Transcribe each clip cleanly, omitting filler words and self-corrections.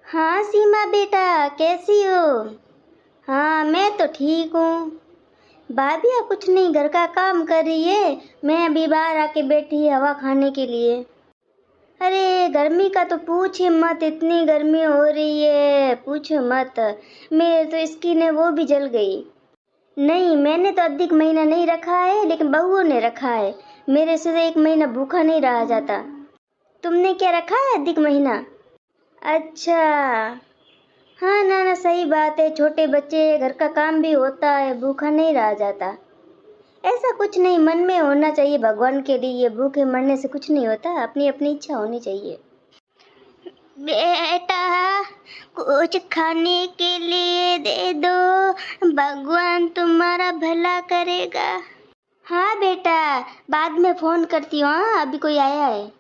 हाँ सीमा बेटा, कैसी हो? हाँ मैं तो ठीक हूँ। भाभी कुछ नहीं, घर का काम कर रही है। मैं अभी बाहर आके बैठी हवा खाने के लिए। अरे गर्मी का तो पूछे मत, इतनी गर्मी हो रही है पूछो मत। मेरे तो स्किन है वो भी जल गई। नहीं मैंने तो अधिक महीना नहीं रखा है, लेकिन बहुओं ने रखा है। मेरे से तो 1 महीना भूखा नहीं रहा जाता। तुमने क्या रखा है अधिक महीना? अच्छा। हाँ ना ना, सही बात है, छोटे बच्चे, घर का काम भी होता है, भूखा नहीं रहा जाता। ऐसा कुछ नहीं, मन में होना चाहिए भगवान के लिए, भूखे मरने से कुछ नहीं होता, अपनी अपनी इच्छा होनी चाहिए। बेटा कुछ खाने के लिए दे दो, भगवान तुम्हारा भला करेगा। हाँ बेटा, बाद में फोन करती हूँ। हाँ अभी कोई आया है।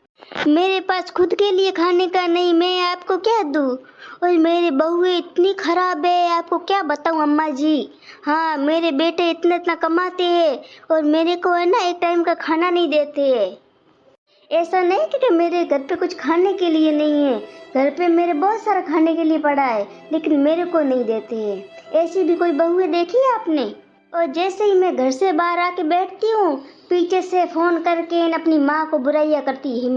मेरे पास खुद के लिए खाने का नहीं, मैं आपको क्या दूँ? और मेरी बहू इतनी खराब है, आपको क्या बताऊँ अम्मा जी। हाँ मेरे बेटे इतना इतना कमाते हैं और मेरे को है ना एक टाइम का खाना नहीं देते हैं। ऐसा नहीं कि मेरे घर पे कुछ खाने के लिए नहीं है, घर पे मेरे बहुत सारा खाने के लिए पड़ा है, लेकिन मेरे को नहीं देते हैं। ऐसी भी कोई बहुएं देखी है आपने? और जैसे ही मैं घर से बाहर आके बैठती हूँ, पीछे से फोन करके अपनी माँ को बुराइयाँ करती है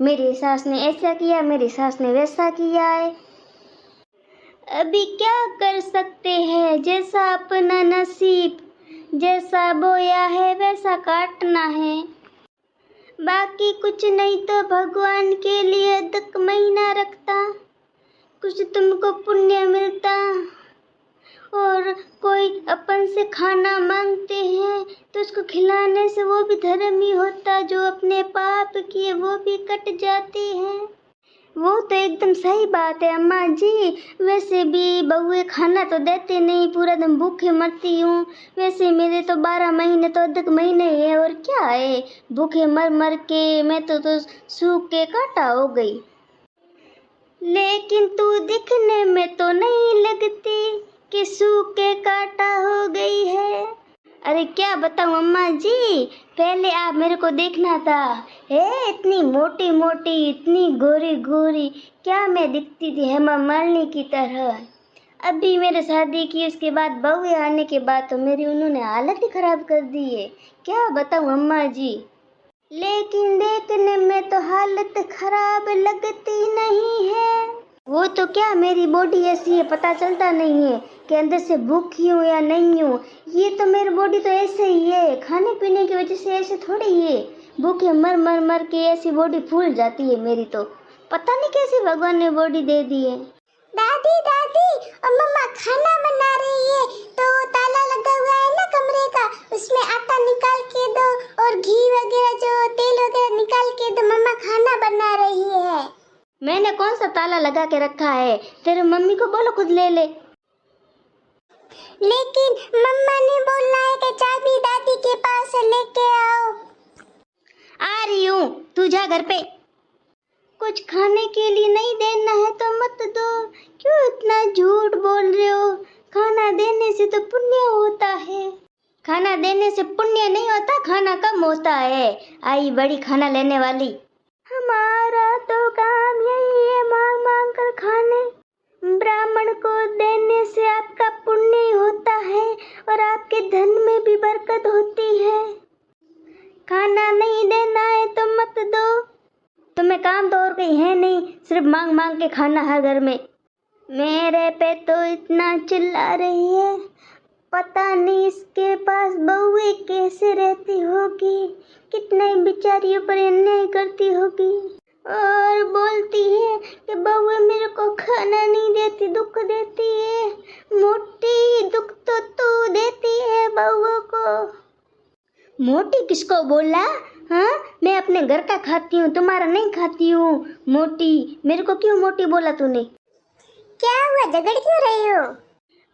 मेरी सास ने ऐसा किया, मेरी सास ने वैसा किया है। अभी क्या कर सकते हैं, जैसा अपना नसीब, जैसा बोया है वैसा काटना है। बाकी कुछ नहीं तो भगवान के लिए अधिक महीना रखता, कुछ तुमको पुण्य मिलता। और कोई अपन से खाना मांगते हैं तो उसको खिलाने से वो भी धर्म ही होता, जो अपने पाप किए वो भी कट जाते हैं। वो तो एकदम सही बात है अम्मा जी। वैसे भी बहुएं खाना तो देते नहीं, पूरा दिन भूखे मरती हूँ। वैसे मेरे तो 12 महीने तो अधिक महीने है, और क्या है, भूखे मर मर के मैं तो सूख के कांटा हो गई। लेकिन तू दिखने में तो नहीं लगती कि सूख के कांटा हो गई है। अरे क्या बताऊं अम्मा जी, पहले आप मेरे को देखना था, है इतनी मोटी मोटी, इतनी गोरी गोरी, क्या मैं दिखती थी हेमा मालिनी की तरह। अभी मेरे शादी की उसके बाद बहू आने के बाद तो मेरी उन्होंने हालत ही खराब कर दी है, क्या बताऊं अम्मा जी। लेकिन देखने में तो हालत खराब लगती नहीं है। वो तो क्या, मेरी बॉडी ऐसी है पता चलता नहीं है कि अंदर से भूखी हूँ या नहीं हूँ। ये तो मेरी बॉडी तो ऐसे ही है, खाने पीने की वजह से ऐसे थोड़ी है। भूखे मर मर मर के ऐसी बॉडी फूल जाती है मेरी, तो पता नहीं कैसी भगवान ने बॉडी दे दी है। दादी दादी, और मम्मा खाना बना रही है, तो ताला लगा हुआ है ना कमरे का, उसमें आटा निकाल के दो और घी वगैरह जो तेल वगैरह निकाल के दो, मम्मा खाना बना रही है। मैंने कौन सा ताला लगा के रखा है, तेरे मम्मी को बोलो खुद ले ले। लेकिन मम्मा ने बोला है कि चाबी दादी के पास है, लेके आओ। आ रही हूँ, तू जा घर पे। कुछ खाने के लिए नहीं देना है तो मत दो, क्यों इतना झूठ बोल रहे हो? खाना देने से तो पुण्य होता है। खाना देने से पुण्य नहीं होता, खाना कम होता है। आई बड़ी खाना लेने वाली। हमारा तो काम यही है, मांग मांग कर खाने। ब्राह्मण को देने से आपका पुण्य ही होता है और आपके धन में भी बरकत होती है। खाना नहीं देना है तो मत दो। तुम्हें काम तो और कहीं है नहीं, सिर्फ मांग मांग के खाना हर घर में। मेरे पे तो इतना चिल्ला रही है, पता नहीं इसके पास बहुएं कैसे रहती होगी, कितने बेचारियों पर अन्याय करती होगी। और बोलती है कि बहुएं मेरे को खाना नहीं देती, दुख देती है। मोटी, दुख तो तू देती है बहुओं को। मोटी किसको बोला? हाँ मैं अपने घर का खाती हूँ, तुम्हारा नहीं खाती हूँ। मोटी, मेरे को क्यों मोटी बोला तूने? क्या हुआ, झगड़ क्यों रही हो?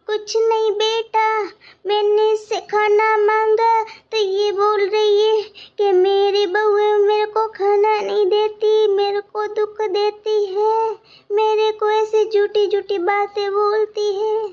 कुछ नहीं बेटा, मैंने इससे खाना मांगा तो ये बोल रही है कि मेरी बहू मेरे को खाना नहीं देती, मेरे को दुख देती है, मेरे को ऐसी झूठी झूठी बातें बोलती है।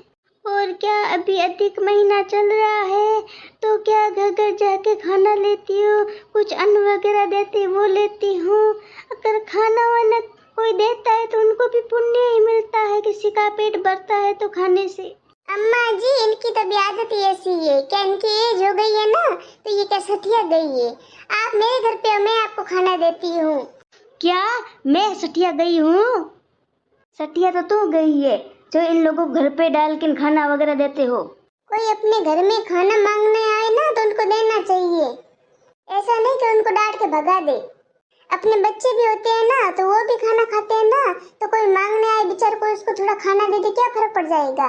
और क्या, अभी अधिक महीना चल रहा है तो क्या घर घर जाके खाना लेती हूँ, कुछ अन्न वगैरह देती वो लेती हूँ। अगर खाना वाना कोई देता है तो उनको भी पुण्य ही मिलता है, है किसी का पेट भरता है तो खाने से। अम्मा जी, इनकी तो भी आदत ही ऐसी है। क्या इनकी एज हो गई है ना, तो ये क्या सठिया गई है। आप मेरे घर पे हो, मैं आपको खाना देती हूँ। क्या मैं सठिया गई हूँ? सठिया तो तू गई है जो इन लोगों को घर पे डाल के खाना वगैरह देते हो। कोई अपने घर में खाना मांगने आए ना तो उनको देना चाहिए, ऐसा नहीं कि उनको डांट के भगा दे। अपने बच्चे भी होते हैं ना, तो वो भी खाना खाते हैं ना, तो कोई मांगने आए बेचारे को उसको थोड़ा खाना दे दे, क्या फर्क पड़ जाएगा।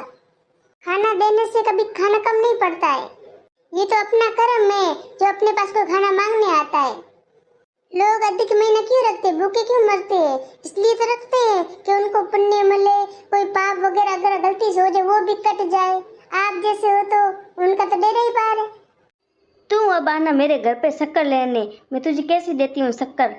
खाना देने से कभी खाना कम नहीं पड़ता है। ये तो अपना कर्म है जो अपने पास कोई खाना मांगने आता है। लोग अधिक महीना क्यों रखते, भूखे क्यों मरते हैं? इसलिए तो रखते हैं कि उनको पुण्य मिले, कोई पाप वगैरह अगर गलती से हो जाए वो भी कट जाए। आप जैसे हो तो उनका तो डेरा ही पार है। तू अब आना मेरे घर पे शक्कर लेने, मैं तुझे कैसे देती हूँ शक्कर।